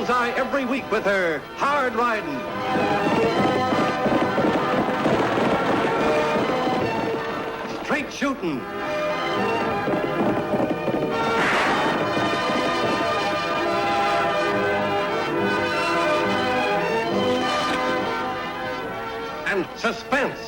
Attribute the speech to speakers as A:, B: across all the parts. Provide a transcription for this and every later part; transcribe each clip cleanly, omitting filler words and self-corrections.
A: bullseye every week with her hard riding. Straight shooting. And suspense.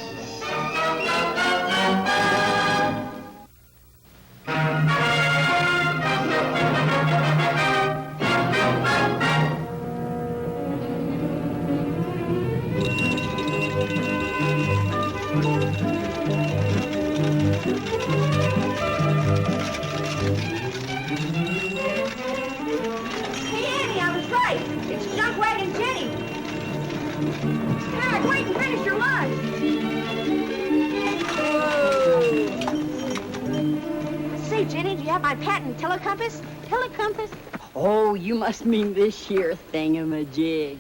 B: My patent telecompass?
C: Telecompass? Oh, you must mean this here thingamajig.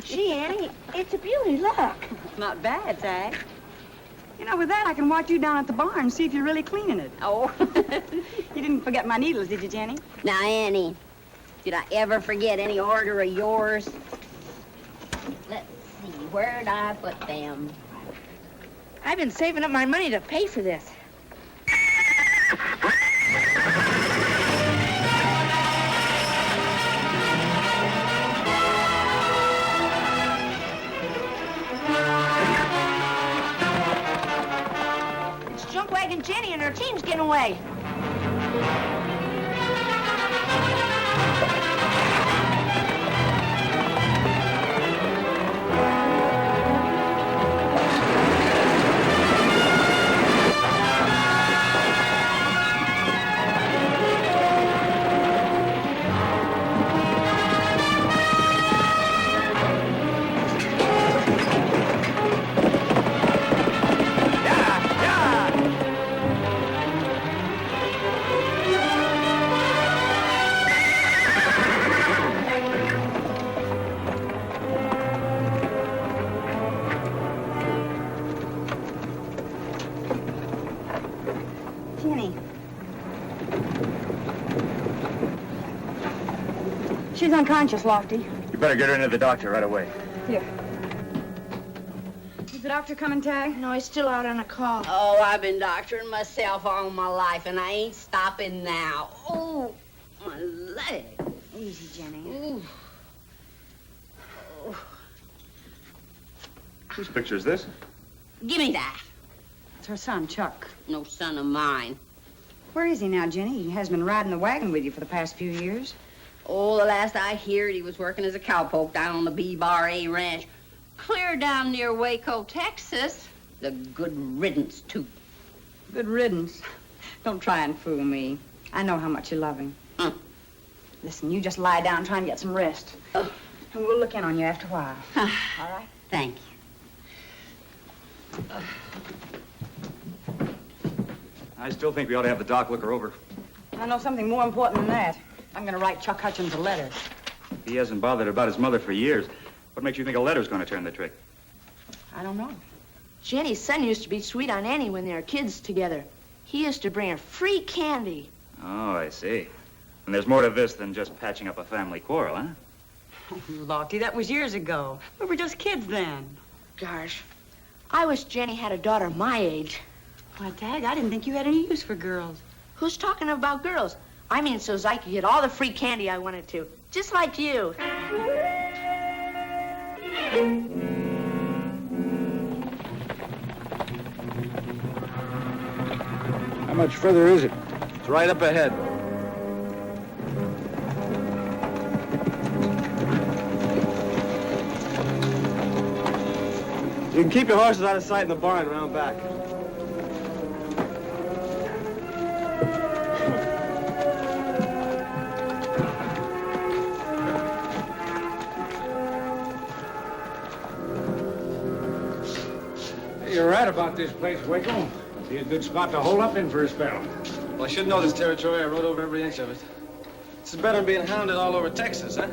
B: Gee, Annie, it's a beauty. Look.
C: Not bad, Tagg.
D: You know, with that, I can watch you down at the barn and see if you're really cleaning it.
C: Oh.
D: You didn't forget my needles, did you, Jenny?
C: Now, Annie, did I ever forget any order of yours? Let's see, where'd I put them?
B: I've been saving up my money to pay for this. And Jenny and her team's getting away.
D: She's unconscious, Lofty.
E: You better get her into the doctor right away.
D: Here. Is the doctor coming, Tagg?
B: No, he's still out on a call.
C: Oh, I've been doctoring myself all my life, and I ain't stopping now. Oh, my leg.
D: Easy, Jenny.
C: Ooh. Oh.
E: Whose picture is this?
C: Give me that.
D: It's her son, Chuck.
C: No son of mine.
D: Where is he now, Jenny? He has been riding the wagon with you for the past few years.
C: Oh, the last I heard, he was working as a cowpoke down on the B-Bar A Ranch. Clear down near Waco, Texas. The good riddance, too.
D: Good riddance. Don't try and fool me. I know how much you love him. Listen, you just lie down and try and get some rest. And we'll look in on you after a while. All right?
C: Thank you.
E: I still think we ought to have the doc look her over.
D: I know something more important than that. I'm going to write Chuck Hutchins a letter.
E: He hasn't bothered about his mother for years. What makes you think a letter's going to turn the trick?
D: I don't know.
B: Jenny's son used to be sweet on Annie when they were kids together. He used to bring her free candy.
E: Oh, I see. And there's more to this than just patching up a family quarrel, huh?
D: Oh, Lofty, that was years ago. We were just kids then.
B: Gosh, I wish Jenny had a daughter my age.
D: Why, Tagg, I didn't think you had any use for girls.
B: Who's talking about girls? I mean, so I could get all the free candy I wanted to, just like you.
F: How much further is it?
A: It's right up ahead. You can keep your horses out of sight in the barn around back.
F: You're right about this place, Waco. Be a good spot to hold up in for a spell.
A: Well, I should know this territory. I rode over every inch of it. This is better than being hounded all over Texas, huh?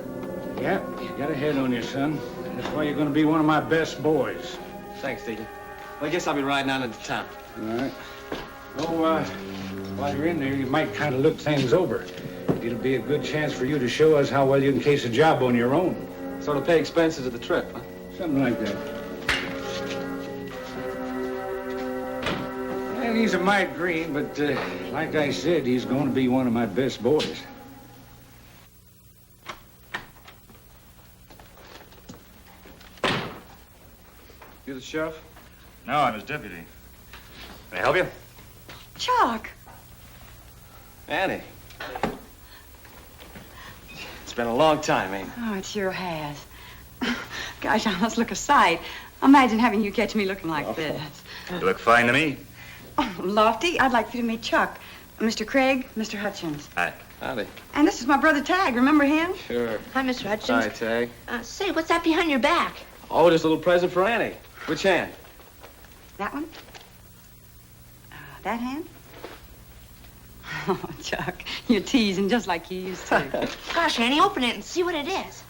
F: Yeah, you got a head on you, son. That's why you're going to be one of my best boys.
A: Thanks, Deacon. Well, I guess I'll be riding out into town.
F: All right. Oh, while you're in there, you might kind of look things over. If it'll be a good chance for you to show us how well you can case a job on your own.
A: Sort of pay expenses of the trip, huh?
F: Something like that. Well, he's a mite green, but like I said, he's going to be one of my best boys.
A: You the sheriff?
E: No, I'm his deputy. Can I help you?
D: Chuck!
A: Annie. It's been a long time, ain't it?
D: Oh, it sure has. Gosh, I must look a sight. Imagine having you catch me looking like this.
E: You look fine to me.
D: Oh, Lofty, I'd like you to meet Chuck. Mr. Craig, Mr. Hutchins.
E: Hi.
A: Howdy.
D: And this is my brother Tagg. Remember him?
A: Sure.
B: Hi, Mr. Hutchins.
A: Hi, Tagg.
B: Say, what's that behind your back?
A: Oh, just a little present for Annie. Which hand?
D: That one? That hand? Oh, Chuck, you're teasing just like you used to.
B: Gosh, Annie, open it and see what it is.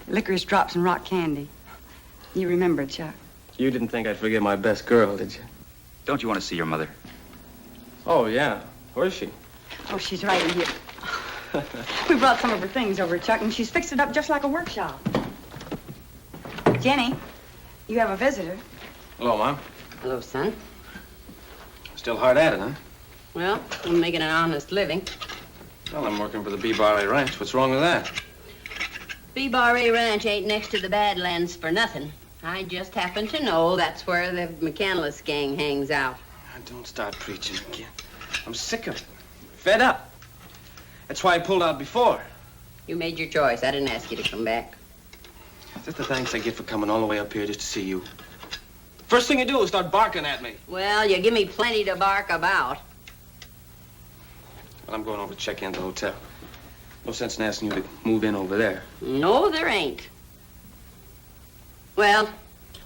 D: Licorice drops and rock candy. You remember it, Chuck.
A: You didn't think I'd forget my best girl, did you?
E: Don't you want to see your mother?
A: Oh, yeah. Where's she?
D: Oh, she's right in here. We brought some of her things over, Chuck, and she's fixed it up just like a workshop. Jenny, you have a visitor.
A: Hello, Mom.
C: Hello, son.
A: Still hard at it, huh?
C: Well, I'm making an honest living.
A: Well, I'm working for the B-Bar Ranch. What's wrong with that?
C: B-Bar Ranch ain't next to the Badlands for nothing. I just happen to know that's where the McCandless gang hangs out.
A: Don't start preaching again. I'm sick of it. Fed up. That's why I pulled out before.
C: You made your choice. I didn't ask you to come back.
A: That's the thanks I get for coming all the way up here just to see you. First thing you do is start barking at me.
C: Well, you give me plenty to bark about.
A: Well, I'm going over to check into the hotel. No sense in asking you to move in over there.
C: No, there ain't. Well,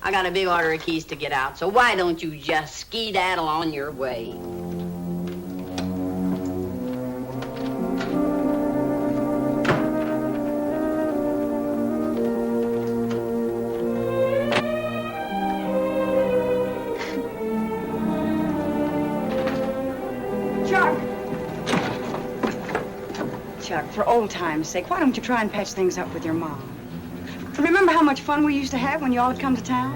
C: I got a big order of keys to get out, so why don't you just skedaddle on your way?
D: Chuck, for old time's sake, why don't you try and patch things up with your mom? Remember how much fun we used to have when you all would come to town?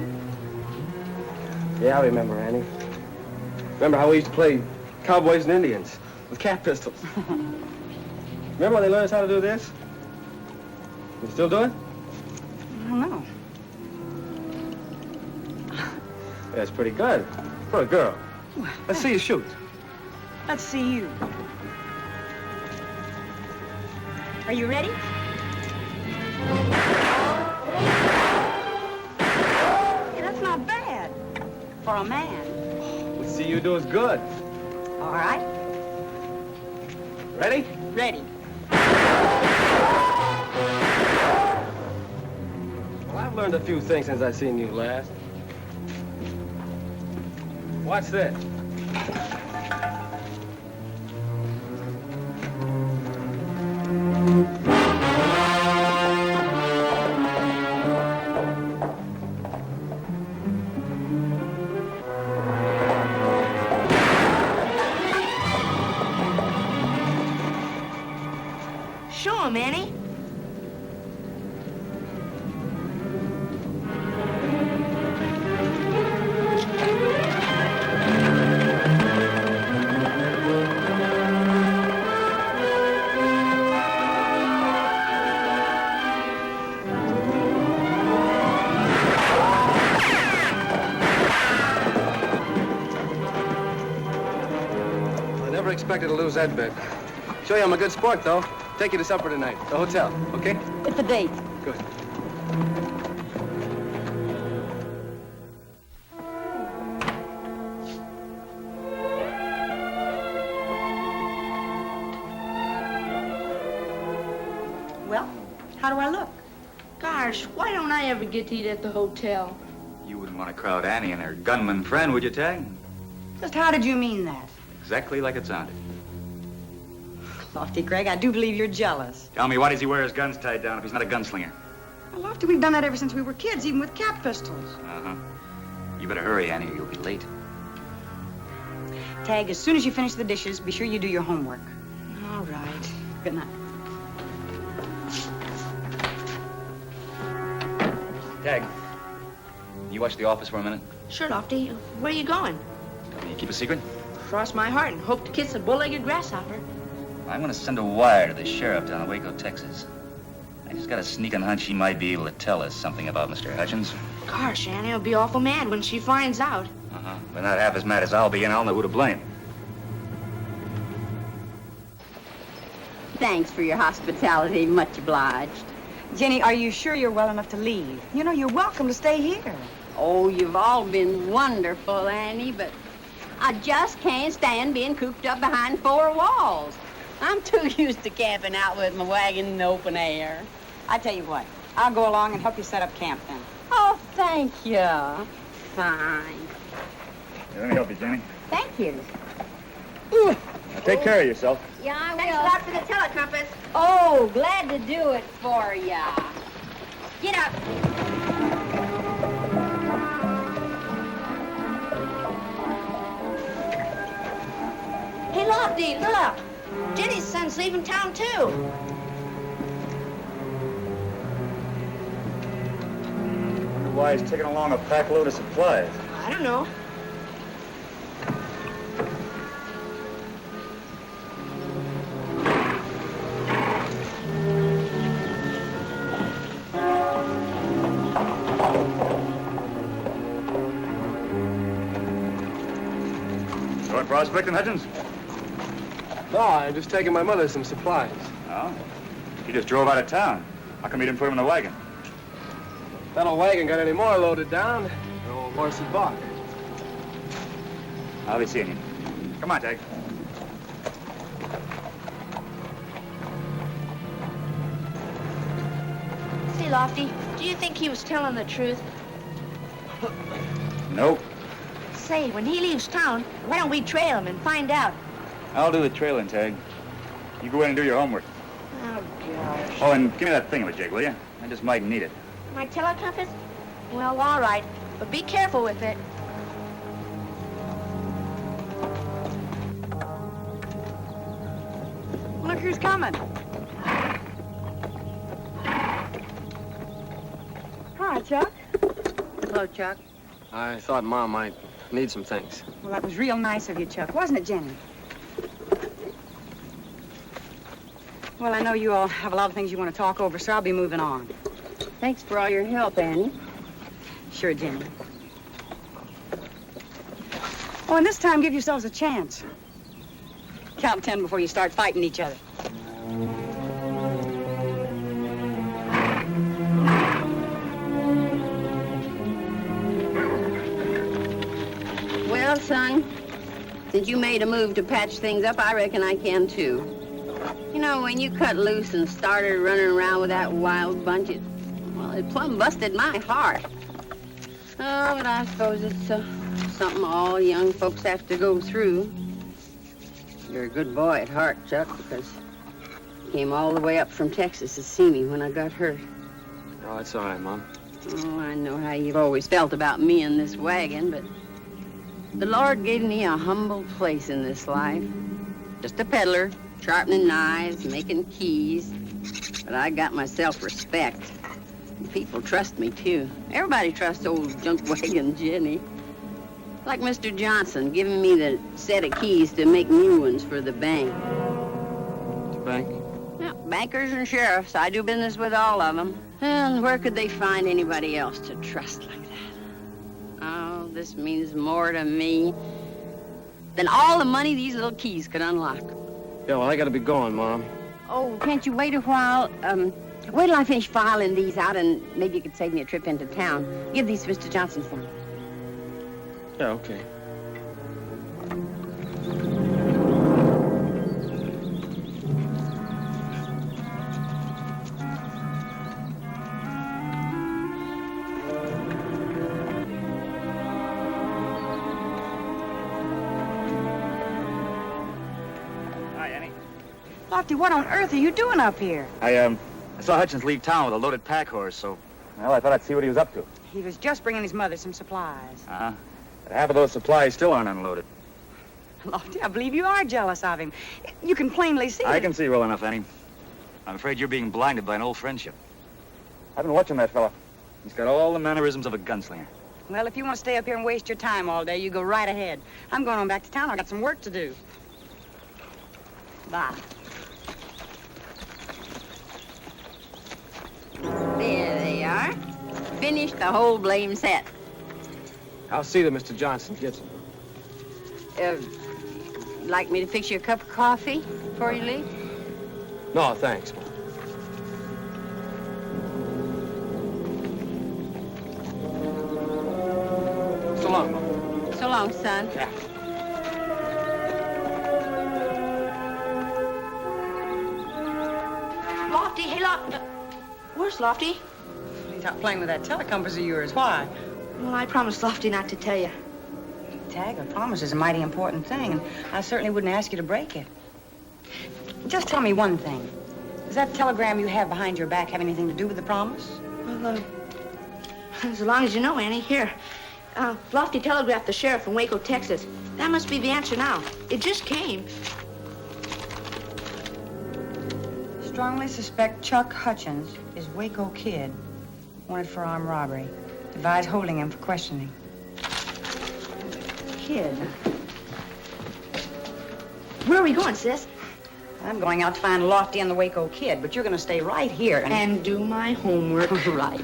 A: Yeah, I remember, Annie. Remember how we used to play cowboys and Indians with cat pistols. Remember when they learned us how to do this? You still do it?
D: I don't know.
A: Yeah, it's pretty good. For a girl.
D: Well,
A: Let's see you shoot.
D: let's see you. Are you ready? Hey, that's not bad for a man.
A: Let's see you do is good.
D: All right,
A: Ready?
D: ready.
A: Well, I've learned a few things since I've seen you last. Watch this.
B: Show him, Annie.
A: I never expected to lose that bet. Show you I'm a good sport, though. Take you to supper tonight. The hotel, okay?
D: It's a date.
A: Good.
D: Well, how do I look?
B: Gosh, why don't I ever get to eat at the hotel?
E: You wouldn't want to crowd Annie and her gunman friend, would you, Tagg?
D: Just how did you mean that?
E: Exactly like it sounded.
D: Lofty, Craig, I do believe you're jealous.
E: Tell me, why does he wear his guns tied down if he's not a gunslinger?
D: Well, Lofty, we've done that ever since we were kids, even with cat pistols.
E: Uh-huh. You better hurry, Annie, or you'll be late.
D: Tagg, as soon as you finish the dishes, be sure you do your homework.
B: All right.
D: Good night.
E: Tagg, you watch the office for a minute?
B: Sure, Lofty. Where are you going?
E: Can you keep a secret?
B: Cross my heart and hope to kiss a bull-legged grasshopper.
E: I'm going to send a wire to the sheriff down in Waco, Texas. I just got a sneaking hunch she might be able to tell us something about Mr. Hutchins.
B: Gosh, Annie will be awful mad when she finds out.
E: Uh-huh. But not half as mad as I'll be, and I'll know who to blame.
C: Thanks for your hospitality. Much obliged.
D: Jenny, are you sure you're well enough to leave? You know, you're welcome to stay here.
C: Oh, you've all been wonderful, Annie, but I just can't stand being cooped up behind four walls. I'm too used to camping out with my wagon in the open air.
D: I tell you what, I'll go along and help you set up camp then.
C: Oh, thank you. Fine.
E: Let me help you, Jenny.
C: Thank you.
E: Now, take care of yourself.
C: Yeah, I will.
B: Thanks a lot for the telecompass.
C: Oh, glad to do it for ya. Get up.
B: Hey, Lofty, look. Jenny's son's leaving town, too.
E: Why, he's taking along a pack load of supplies.
B: I don't know.
E: Going prospecting, Hutchins?
A: No, I'm just taking my mother some supplies.
E: Oh? He just drove out of town. How come you didn't put him in the wagon?
A: That old wagon got any more loaded down, the old horse is balked.
E: I'll be seeing you. Come on, Tagg.
B: Say, Lofty, do you think he was telling the truth?
E: Nope.
B: Say, when he leaves town, why don't we trail him and find out?
E: I'll do the trailing, Tagg. You go in and do your homework.
B: Oh, gosh.
E: Oh, and give me that thingamajig, will you? I just might need it.
B: My telecompass? Well, all right, but be careful with it.
D: Look who's coming. Hi, Chuck.
C: Hello, Chuck.
A: I thought Mom might need some things.
D: Well, that was real nice of you, Chuck, wasn't it, Jenny? Well, I know you all have a lot of things you want to talk over, so I'll be moving on.
C: Thanks for all your help, Annie.
D: Sure, Jenny. Oh, and this time give yourselves a chance. Count 10 before you start fighting each other.
C: Well, son, since you made a move to patch things up, I reckon I can, too. You know, when you cut loose and started running around with that wild bunch, it plumb busted my heart. Oh, but I suppose it's something all young folks have to go through. You're a good boy at heart, Chuck, because you came all the way up from Texas to see me when I got hurt.
A: Oh, it's all right, Mom.
C: Oh, I know how you've always felt about me in this wagon, but the Lord gave me a humble place in this life. Just a peddler, sharpening knives, making keys. But I got myself respect. And people trust me, too. Everybody trusts old junk wagon Jenny. Like Mr. Johnson giving me the set of keys to make new ones for the bank.
A: The bank?
C: Yeah, bankers and sheriffs. I do business with all of them. And where could they find anybody else to trust like that? Oh, this means more to me than all the money these little keys could unlock.
A: Yeah, well, I gotta be going, Mom.
C: Oh, can't you wait a while? Wait till I finish filing these out, and maybe you could save me a trip into town. Give these to Mr. Johnson for me.
A: Yeah, okay.
E: Hi, Annie.
D: Lofty, what on earth are you doing up here?
E: I saw Hutchins leave town with a loaded pack horse, so, well, I thought I'd see what he was up to.
D: He was just bringing his mother some supplies.
E: Uh-huh. But half of those supplies still aren't unloaded.
D: Lofty, I believe you are jealous of him. You can plainly see
E: I
D: it.
E: can see well enough, Annie. I'm afraid you're being blinded by an old friendship. I've been watching that fella. He's got all the mannerisms of a gunslinger.
D: Well, if you want to stay up here and waste your time all day, you go right ahead. I'm going on back to town. I've got some work to do. Bye.
C: There they are. Finished the whole blame set.
A: I'll see that Mr. Johnson gets them.
C: Like me to fix you a cup of coffee before you leave?
A: No, thanks. So long, Mom.
C: So long, son.
A: Yeah.
B: Lofty, hey, Lofty. Where's Lofty?
D: He's out playing with that telecompass of yours. Why?
B: Well, I promised Lofty not to tell you.
D: Tagg, a promise is a mighty important thing, and I certainly wouldn't ask you to break it. Just tell me one thing. Does that telegram you have behind your back have anything to do with the promise?
B: Well, as long as you know, Annie, here. Lofty telegraphed the sheriff in Waco, Texas. That must be the answer now. It just came.
D: Strongly suspect Chuck Hutchins is Waco Kid, wanted for armed robbery. Advise holding him for questioning. Kid.
B: Where are we going, sis?
D: I'm going out to find Lofty and the Waco Kid, but you're going to stay right here
B: And do my homework.
D: Right.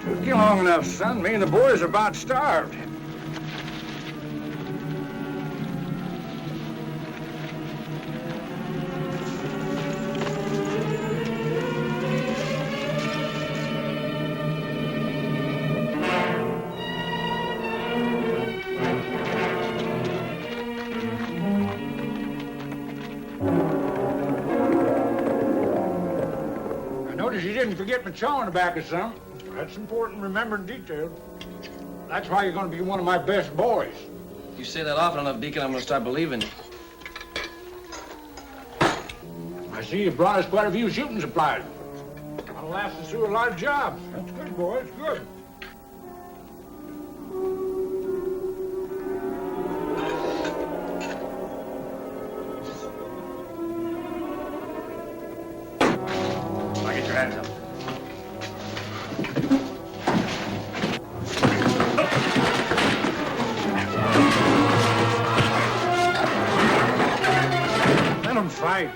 F: Took you long enough, son. Me and the boys are about starved. I noticed you didn't forget my chawing tobacco, son. That's important, remembering details. That's why you're going to be one of my best boys.
A: You say that often enough, Deacon, I'm going to start believing it.
F: I see you brought us quite a few shooting supplies. That'll last us through a lot of jobs. That's good, boys, good.
E: Now get your hands up.
F: Let them fight.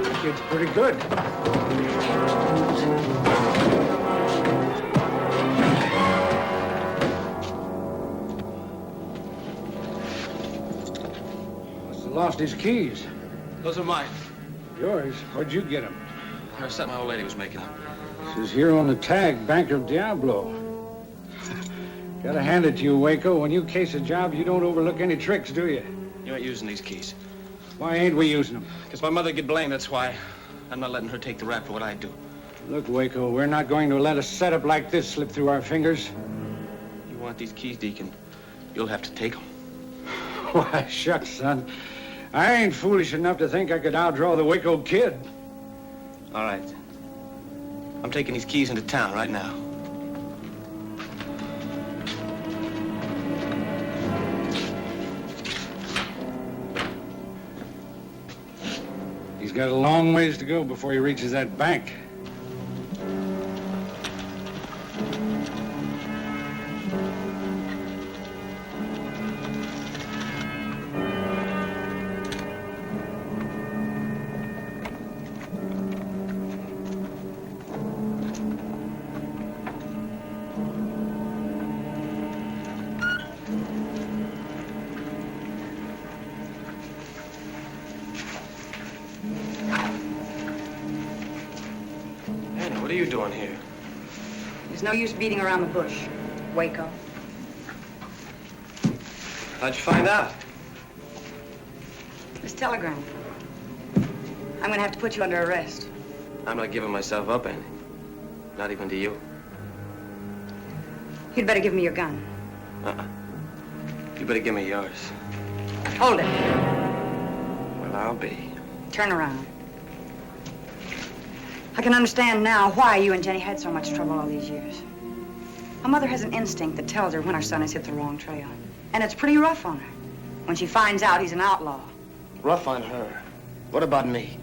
F: The kid's pretty good. Must have lost his keys.
A: Those are mine.
F: Yours? Where'd you get them?
A: They're something my old lady was making.
F: This is here on the tag, Banker Diablo. Gotta hand it to you, Waco. When you case a job, you don't overlook any tricks, do you?
A: You ain't using these keys.
F: Why ain't we using them?
A: Because my mother get blamed, that's why. I'm not letting her take the rap for what I do.
F: Look, Waco, we're not going to let a setup like this slip through our fingers.
A: You want these keys, Deacon, you'll have to take them.
F: Why, shucks, son. I ain't foolish enough to think I could outdraw the Waco Kid.
A: All right. I'm taking these keys into town right now.
F: He's got a long ways to go before he reaches that bank.
A: Annie, what are you doing here?
D: There's no use beating around the bush, Waco.
A: How'd you find out?
D: This telegram. I'm gonna have to put you under arrest.
A: I'm not giving myself up, Annie. Not even to you.
D: You'd better give me your gun.
A: Uh-uh. You better give me yours.
D: Hold it.
A: Well, I'll be.
D: Turn around. I can understand now why you and Jenny had so much trouble all these years. A mother has an instinct that tells her when her son has hit the wrong trail. And it's pretty rough on her when she finds out he's an outlaw.
A: Rough on her. What about me?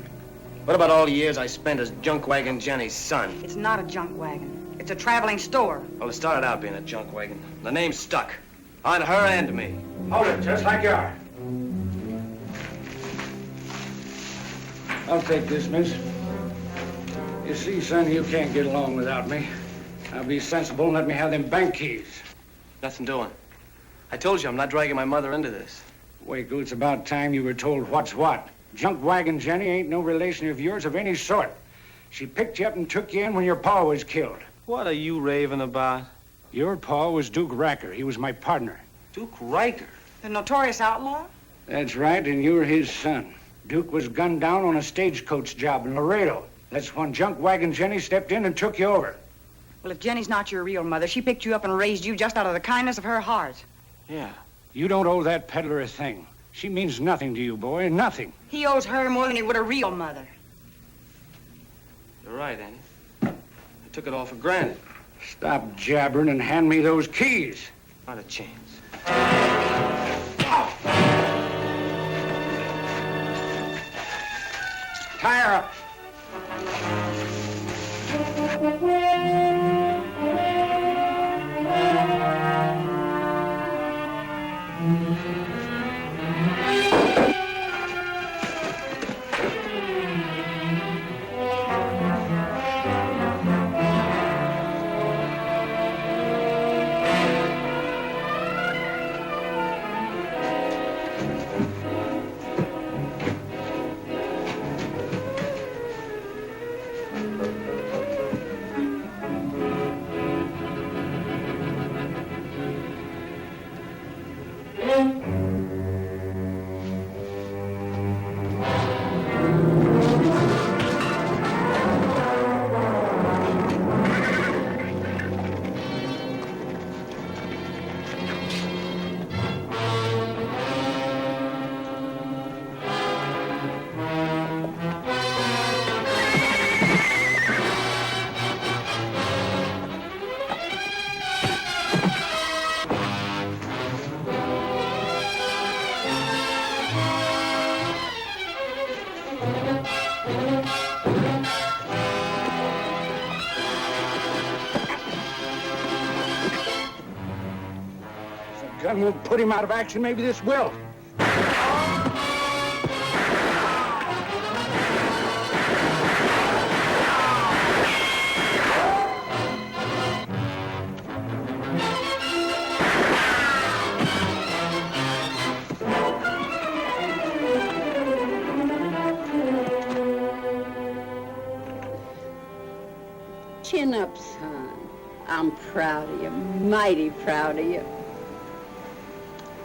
A: What about all the years I spent as junk wagon Jenny's son?
D: It's not a junk wagon. It's a traveling store.
A: Well, it started out being a junk wagon. The name stuck. On her and me.
F: Hold it, just like you are. I'll take this, miss. You see, son, you can't get along without me. Now be sensible and let me have them bank keys.
A: Nothing doing. I told you I'm not dragging my mother into this.
F: Waco, it's about time you were told what's what. Junk wagon Jenny ain't no relation of yours of any sort. She picked you up and took you in when your pa was killed.
A: What are you raving about?
F: Your pa was Duke Riker. He was my partner.
A: Duke Riker?
D: The notorious outlaw?
F: That's right, and you're his son. Duke was gunned down on a stagecoach job in Laredo. That's when junk wagon Jenny stepped in and took you over.
D: Well, if Jenny's not your real mother, she picked you up and raised you just out of the kindness of her heart.
A: Yeah.
F: You don't owe that peddler a thing. She means nothing to you, boy, nothing.
D: He owes her more than he would a real mother.
A: You're right, Annie. I took it all for granted.
F: Stop jabbering and hand me those keys.
A: Not a chance.
F: Tie her up. Gun won't put him out of action. Maybe this will.
C: Chin up, son. I'm proud of you, mighty proud of you.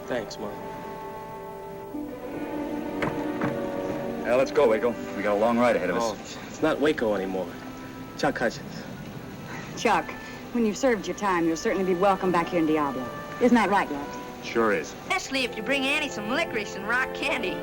A: Thanks, Mom.
E: Well, let's go, Waco. We got a long ride ahead of us.
A: Oh, it's not Waco anymore. Chuck Hutchins.
D: Chuck, when you've served your time, you'll certainly be welcome back here in Diablo. Isn't that right, Lofty?
E: Sure is.
B: Especially if you bring Annie some licorice and rock candy.